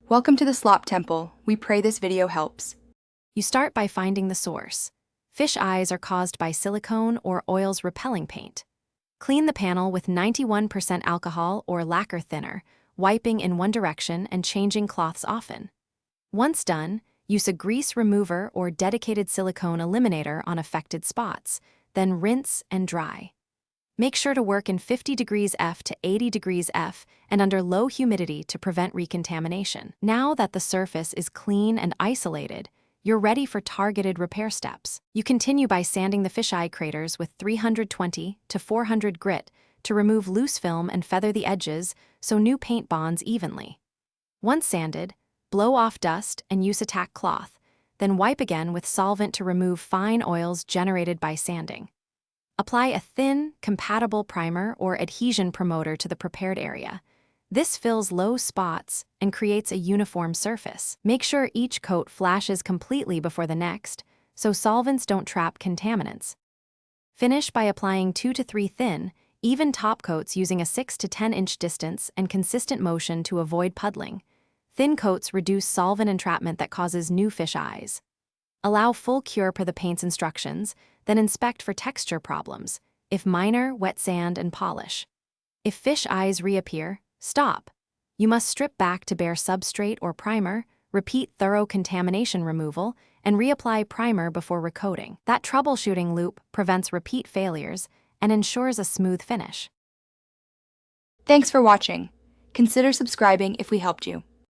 Welcome to the Slop Temple. We pray this video helps. You start by finding the source. Fish eyes are caused by silicone or oils repelling paint. Clean the panel with 91% alcohol or lacquer thinner, wiping in one direction and changing cloths often. Once done, use a grease remover or dedicated silicone eliminator on affected spots, then rinse and dry. Make sure to work in 50 degrees F to 80 degrees F and under low humidity to prevent recontamination. Now that the surface is clean and isolated, you're ready for targeted repair steps. You continue by sanding the fisheye craters with 320 to 400 grit to remove loose film and feather the edges so new paint bonds evenly. Once sanded, blow off dust and use a tack cloth, then wipe again with solvent to remove fine oils generated by sanding. Apply a thin, compatible primer or adhesion promoter to the prepared area. This fills low spots and creates a uniform surface. Make sure each coat flashes completely before the next, so solvents don't trap contaminants. Finish by applying 2 to 3 thin, even top coats using a 6 to 10 inch distance and consistent motion to avoid puddling. Thin coats reduce solvent entrapment that causes new fish eyes. Allow full cure per the paint's instructions, then inspect for texture problems. If minor, wet sand and polish. If fish eyes reappear, stop. You must strip back to bare substrate or primer, repeat thorough contamination removal, and reapply primer before recoating. That troubleshooting loop prevents repeat failures and ensures a smooth finish. Thanks for watching. Consider subscribing if we helped you.